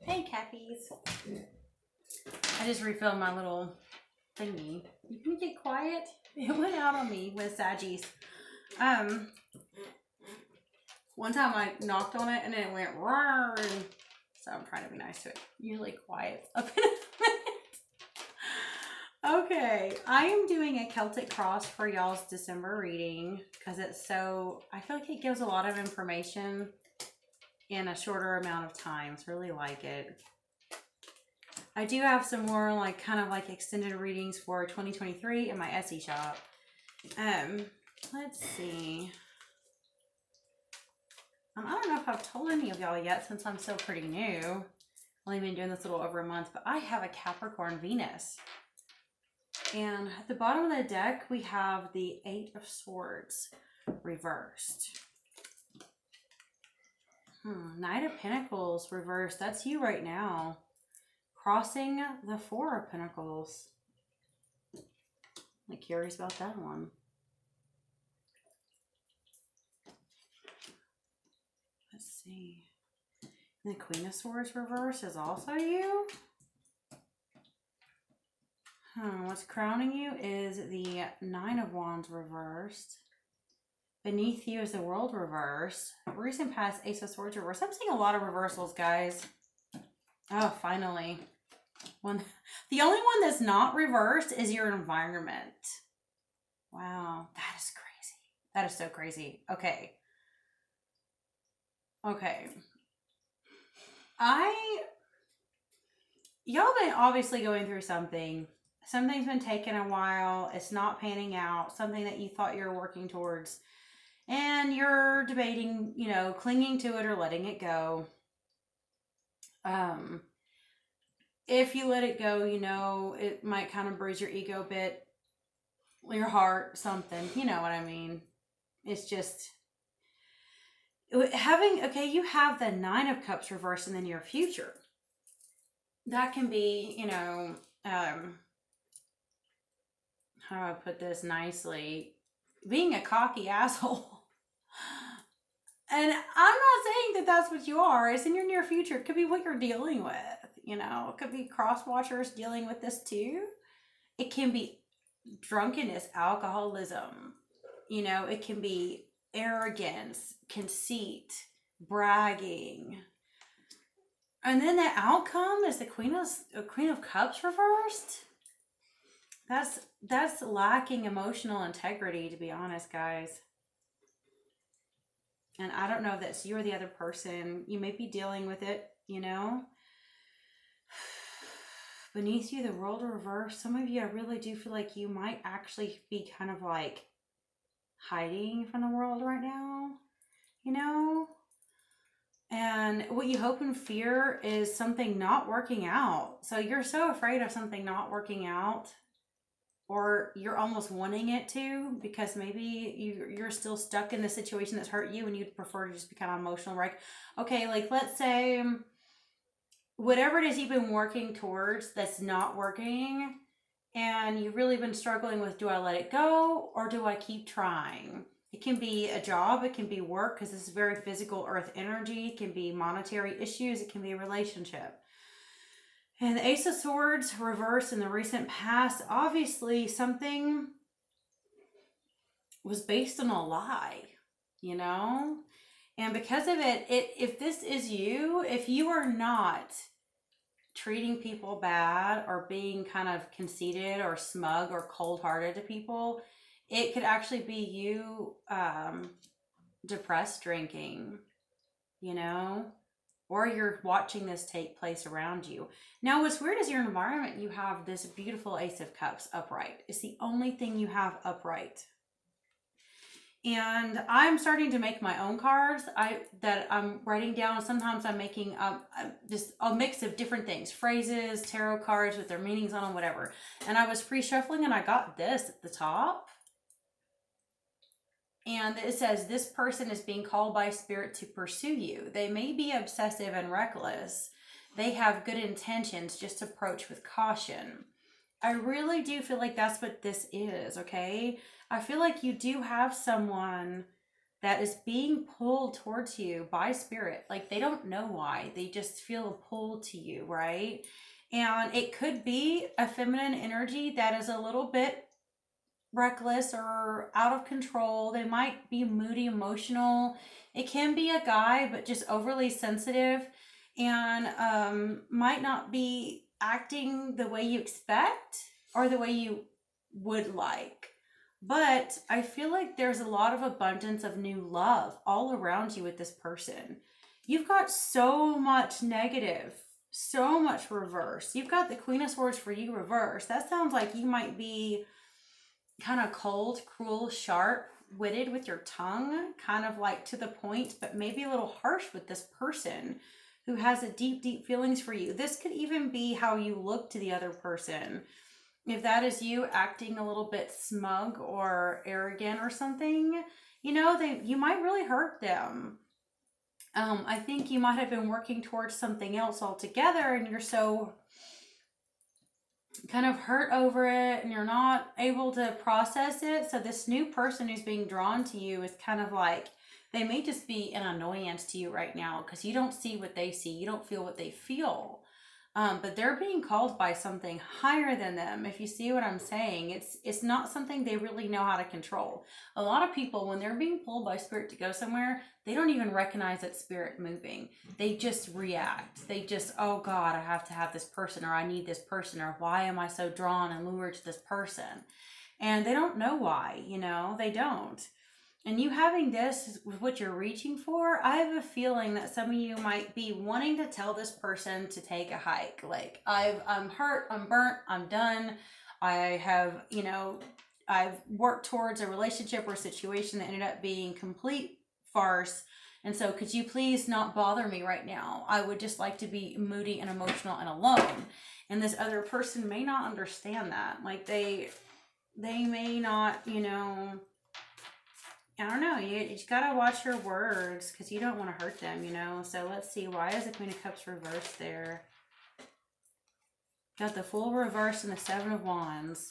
Hey, Cappies. I just refilled my little thingy. You can get quiet. It went out on me with Saggies. One time I knocked on it and then it went roar, and so I'm trying to be nice to it. Usually quiet up in a minute. Okay, I am doing a Celtic cross for y'all's December reading because I feel like it gives a lot of information in a shorter amount of time. So really like it. I do have some more kind of extended readings for 2023 in my Etsy shop. Let's see. I don't know if I've told any of y'all yet since I'm still pretty new. I've only been doing this a little over a month, but I have a Capricorn Venus. And at the bottom of the deck, we have the 8 of Swords reversed. Knight of Pentacles reversed. That's you right now. Crossing the 4 of Pentacles. I'm curious about that one. Let's see. And the Queen of Swords reversed is also you. What's crowning you is the 9 of Wands reversed. Beneath you is the World reversed. Recent past, Ace of Swords reversed. I'm seeing a lot of reversals, guys. Oh, finally. The only one that's not reversed is your environment. Wow, that is crazy. That is so crazy. Okay. Y'all been obviously going through something. Something's been taking a while. It's not panning out. Something that you thought you were working towards. And you're debating, clinging to it or letting it go. If you let it go, it might kind of bruise your ego a bit, your heart, something, you know what I mean? It's just you have the 9 of Cups reversed in the near future. That can be, how do I put this nicely? Being a cocky asshole. And I'm not saying that that's what you are. It's in your near future. It could be what you're dealing with. It could be cross-watchers dealing with this too. It can be drunkenness, alcoholism. It can be arrogance, conceit, bragging. And then the outcome is the Queen of Cups reversed. That's lacking emotional integrity, to be honest, guys. And I don't know if that's you or the other person. You may be dealing with it, Beneath you, the World reversed. Some of you, I really do feel like you might actually be kind of hiding from the world right now, And what you hope and fear is something not working out. So you're so afraid of something not working out, or you're almost wanting it to, because maybe you're still stuck in the situation that's hurt you and you'd prefer to just be kind of emotional, right? Okay, let's say whatever it is you've been working towards that's not working, and you've really been struggling with, do I let it go or do I keep trying? It can be a job, it can be work, because this is very physical earth energy. It can be monetary issues, it can be a relationship. And the Ace of Swords reversed in the recent past. Obviously, something was based on a lie, And because of it, if this is you, if you are not treating people bad or being kind of conceited or smug or cold-hearted to people, it could actually be you depressed drinking, or you're watching this take place around you. Now, what's weird is your environment, you have this beautiful Ace of Cups upright. It's the only thing you have upright. And I'm starting to make my own cards that I'm writing down. Sometimes I'm making just a mix of different things, phrases, tarot cards with their meanings on them, whatever. And I was pre-shuffling and I got this at the top. And it says, this person is being called by spirit to pursue you. They may be obsessive and reckless. They have good intentions, just approach with caution. I really do feel like that's what this is, okay? I feel like you do have someone that is being pulled towards you by spirit. Like they don't know why, they just feel a pull to you, right? And it could be a feminine energy that is a little bit reckless or out of control. They might be moody, emotional. It can be a guy, but just overly sensitive, and might not be acting the way you expect or the way you would like. But I feel like there's a lot of abundance of new love all around you with this person. You've got so much negative, so much reverse. You've got the Queen of Swords for you reverse. That sounds like you might be kind of cold, cruel, sharp witted with your tongue, kind of like to the point, but maybe a little harsh with this person who has a deep, deep feelings for you. This could even be how you look to the other person. If that is you acting a little bit smug or arrogant or something, you might really hurt them. I think you might have been working towards something else altogether, and you're so kind of hurt over it and you're not able to process it. So this new person who's being drawn to you is kind of like, they may just be an annoyance to you right now because you don't see what they see, you don't feel what they feel. But they're being called by something higher than them. If you see what I'm saying, it's not something they really know how to control. A lot of people, when they're being pulled by spirit to go somewhere, they don't even recognize that spirit moving. They just react. They just, oh God, I have to have this person, or I need this person, or why am I so drawn and lured to this person? And they don't know why, they don't. And you having this with what you're reaching for, I have a feeling that some of you might be wanting to tell this person to take a hike. Like, I'm hurt, I'm burnt, I'm done. I have, I've worked towards a relationship or situation that ended up being complete farce. And so could you please not bother me right now? I would just like to be moody and emotional and alone. And this other person may not understand that. Like they may not, I don't know. You just gotta watch your words because you don't want to hurt them, So let's see. Why is the Queen of Cups reversed there? Got the Fool reversed and the Seven of Wands.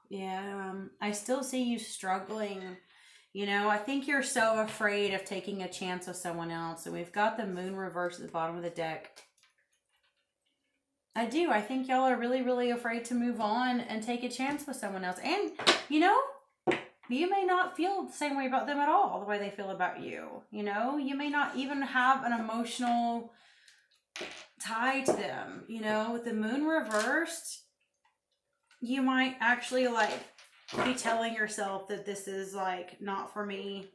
Yeah, I still see you struggling. I think you're so afraid of taking a chance with someone else. And we've got the Moon reversed at the bottom of the deck. I do. I think y'all are really, really afraid to move on and take a chance with someone else. And, you may not feel the same way about them at all, the way they feel about you. You may not even have an emotional tie to them. With the Moon reversed, you might actually be telling yourself that this is not for me.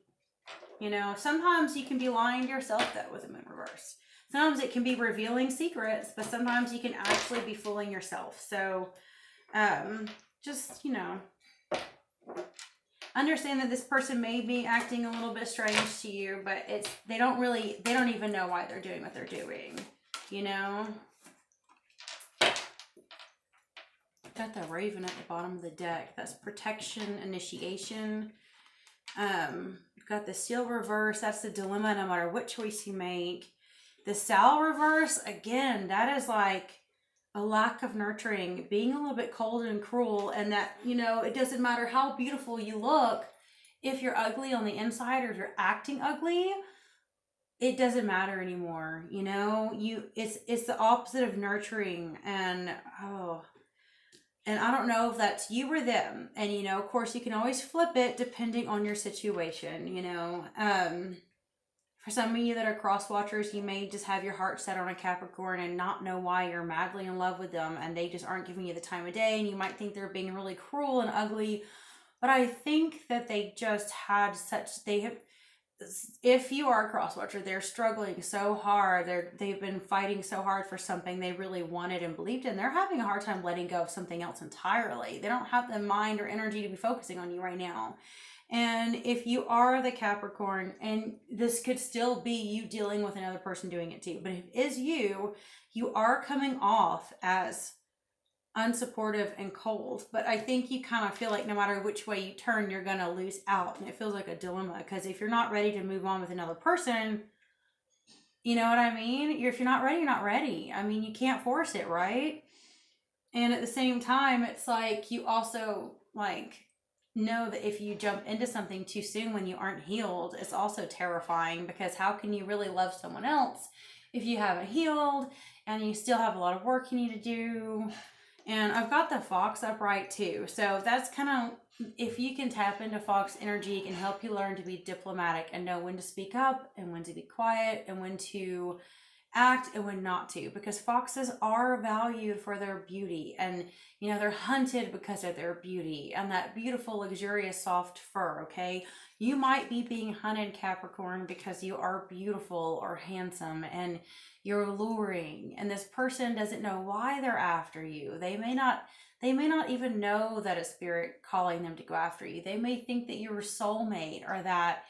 Sometimes you can be lying to yourself though with the Moon reversed. Sometimes it can be revealing secrets, but sometimes you can actually be fooling yourself. So, just, understand that this person may be acting a little bit strange to you, but they don't even know why they're doing what they're doing, Got the Raven at the bottom of the deck. That's protection, initiation. Got the Seal reverse. That's the dilemma no matter what choice you make. The Sal reverse, again, that is like a lack of nurturing, being a little bit cold and cruel, and that, it doesn't matter how beautiful you look, if you're ugly on the inside or if you're acting ugly, it doesn't matter anymore. It's the opposite of nurturing, and I don't know if that's you or them. And, of course, you can always flip it depending on your situation, For some of you that are cross watchers, you may just have your heart set on a Capricorn and not know why you're madly in love with them, and they just aren't giving you the time of day, and you might think they're being really cruel and ugly. But I think that they just had if you are a cross watcher, they're struggling so hard. They've been fighting so hard for something they really wanted and believed in. They're having a hard time letting go of something else entirely. They don't have the mind or energy to be focusing on you right now. And if you are the Capricorn, and this could still be you dealing with another person doing it too, but if it is you are coming off as unsupportive and cold. But I think you kind of feel like no matter which way you turn, you're going to lose out. And it feels like a dilemma, because if you're not ready to move on with another person, you know what I mean? If you're not ready, you're not ready. I mean, you can't force it, right? And at the same time, it's like you also know that if you jump into something too soon when you aren't healed, it's also terrifying, because how can you really love someone else if you haven't healed and you still have a lot of work you need to do? And I've got the Fox upright too. So that's kind of, if you can tap into Fox energy, it can help you learn to be diplomatic and know when to speak up and when to be quiet and when to act and when not to, because foxes are valued for their beauty, and you know, they're hunted because of their beauty and that beautiful, luxurious, soft fur. Okay, you might be being hunted, Capricorn, because you are beautiful or handsome and you're alluring, and this person doesn't know why they're after you. They may not even know that a spirit calling them to go after you. They may think that you're a soulmate, or that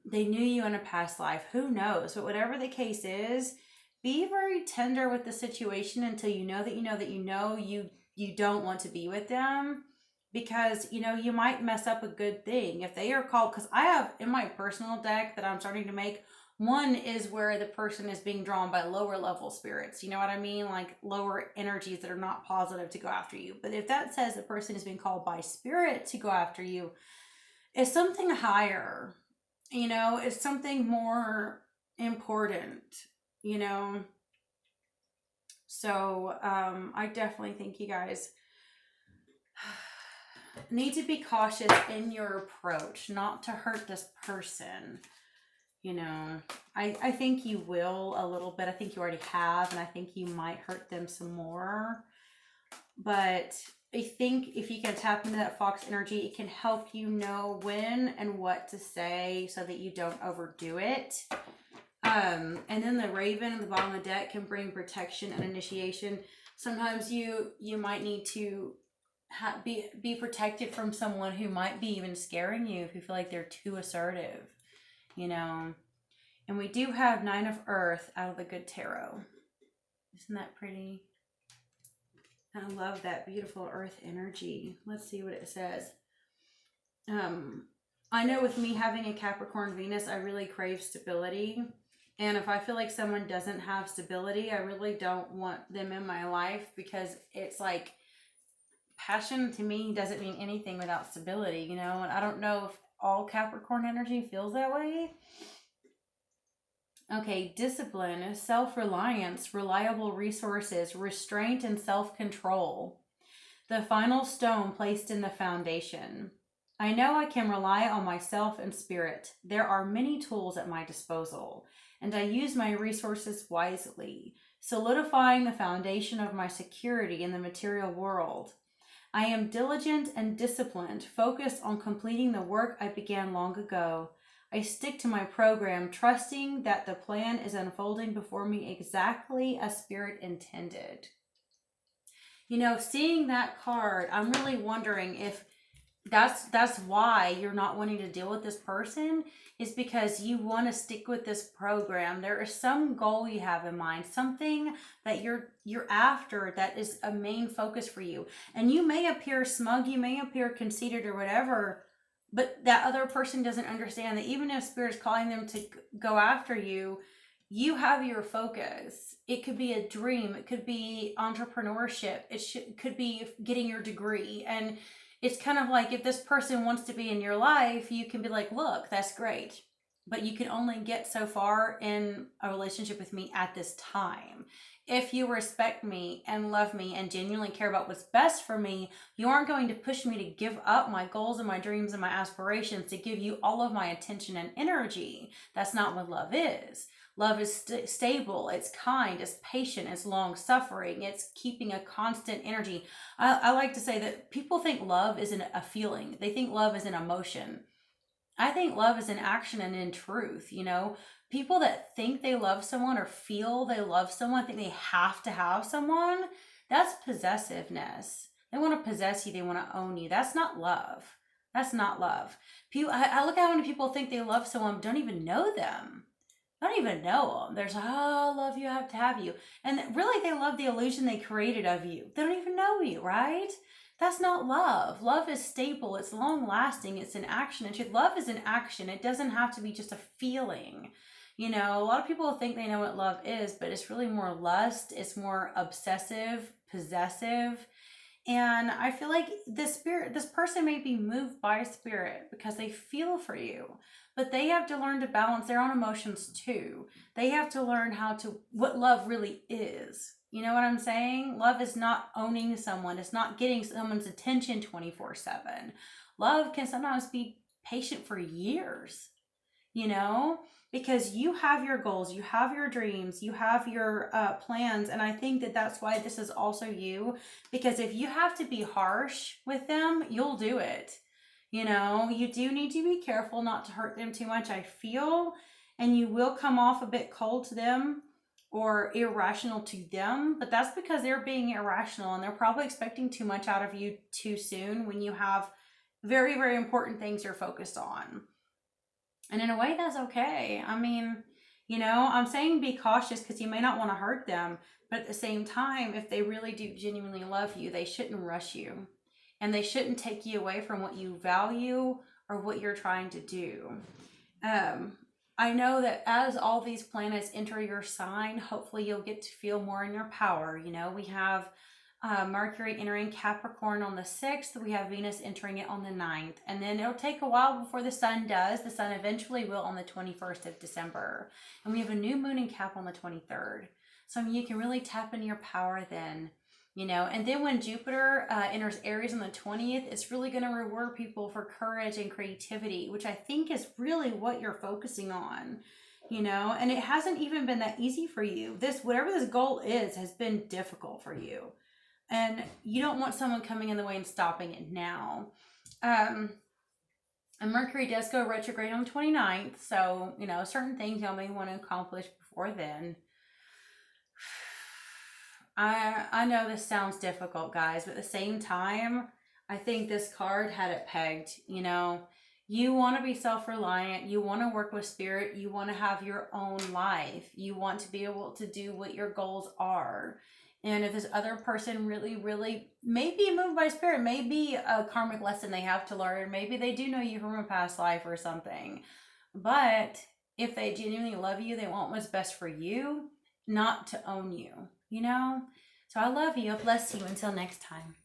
they knew you in a past life. Who knows? But whatever the case is, be very tender with the situation until you know that you know that you know you don't want to be with them, because you know, you might mess up a good thing if they are called. Because I have in my personal deck that I'm starting to make, one is where the person is being drawn by lower level spirits, you know what I mean, like lower energies that are not positive to go after you. But if that says the person is being called by spirit to go after you, it's something higher, you know, it's something more important, you know. So I definitely think you guys need to be cautious in your approach, not to hurt this person. You know, I think you will a little bit. I think you already have, and I think you might hurt them some more. But I think if you can tap into that Fox energy, it can help you know when and what to say so that you don't overdo it. And then the Raven at the bottom of the deck can bring protection and initiation. Sometimes you might need to be protected from someone who might be even scaring you if you feel like they're too assertive, you know. And we do have Nine of Earth out of the Good Tarot. Isn't that pretty? I love that beautiful earth energy. Let's see what it says. I know with me having a Capricorn Venus, I really crave stability. And if I feel like someone doesn't have stability, I really don't want them in my life, because it's like, passion to me doesn't mean anything without stability, you know? And I don't know if all Capricorn energy feels that way. Okay, discipline, self-reliance, reliable resources, restraint, and self-control. The final stone placed in the foundation. I know I can rely on myself and spirit. There are many tools at my disposal, and I use my resources wisely, solidifying the foundation of my security in the material world. I am diligent and disciplined, focused on completing the work I began long ago. I stick to my program, trusting that the plan is unfolding before me exactly as spirit intended. You know, seeing that card, I'm really wondering if that's why you're not wanting to deal with this person, is because you want to stick with this program. There is some goal you have in mind, something that you're after that is a main focus for you. And you may appear smug, you may appear conceited or whatever, but that other person doesn't understand that even if spirit's calling them to go after you, you have your focus. It could be a dream, it could be entrepreneurship, could be getting your degree. And it's kind of like, if this person wants to be in your life, you can be like, look, that's great, but you can only get so far in a relationship with me at this time. If you respect me and love me and genuinely care about what's best for me, you aren't going to push me to give up my goals and my dreams and my aspirations to give you all of my attention and energy. That's not what love is. Love is stable, it's kind, it's patient, it's long-suffering, it's keeping a constant energy. I like to say that people think love isn't a feeling. They think love is an emotion. I think love is in action and in truth, you know? People that think they love someone or feel they love someone, think they have to have someone, that's possessiveness. They want to possess you, they want to own you. That's not love. That's not love. I look at how many people think they love someone but don't even know them. I don't even know them. There's, oh, love you, have to have you. And really, they love the illusion they created of you. They don't even know you, right? That's not love. Love is stable. It's long lasting. It's an action. And love is an action. It doesn't have to be just a feeling. You know, a lot of people think they know what love is, but it's really more lust. It's more obsessive, possessive. And I feel like this person may be moved by spirit because they feel for you, but they have to learn to balance their own emotions too. They have to learn what love really is. You know what I'm saying? Love is not owning someone. It's not getting someone's attention 24/7. Love can sometimes be patient for years, you know, because you have your goals, you have your dreams, you have your plans. And I think that that's why this is also you, because if you have to be harsh with them, you'll do it. You know, you do need to be careful not to hurt them too much, I feel, and you will come off a bit cold to them or irrational to them, but that's because they're being irrational and they're probably expecting too much out of you too soon when you have very, very important things you're focused on. And in a way, that's okay. I mean, you know, I'm saying be cautious because you may not want to hurt them. But at the same time, if they really do genuinely love you, they shouldn't rush you. And they shouldn't take you away from what you value or what you're trying to do. I know that as all these planets enter your sign, hopefully you'll get to feel more in your power. You know, we have Mercury entering Capricorn on the 6th. We have Venus entering it on the 9th. And then it'll take a while before the sun does. The sun eventually will on the 21st of December. And we have a new moon in Cap on the 23rd. So I mean, you can really tap into your power then, you know. And then when Jupiter enters Aries on the 20th, it's really going to reward people for courage and creativity, which I think is really what you're focusing on. You know, and it hasn't even been that easy for you. Whatever this goal is, has been difficult for you. And you don't want someone coming in the way and stopping it now. And Mercury does go retrograde on the 29th. So, you know, certain things y'all may want to accomplish before then. I know this sounds difficult, guys, but at the same time, I think this card had it pegged. You know, you want to be self-reliant. You want to work with spirit. You want to have your own life. You want to be able to do what your goals are. And if this other person really, really may be moved by spirit, maybe a karmic lesson they have to learn, maybe they do know you from a past life or something. But if they genuinely love you, they want what's best for you, not to own you, you know? So I love you. Bless you. Until next time.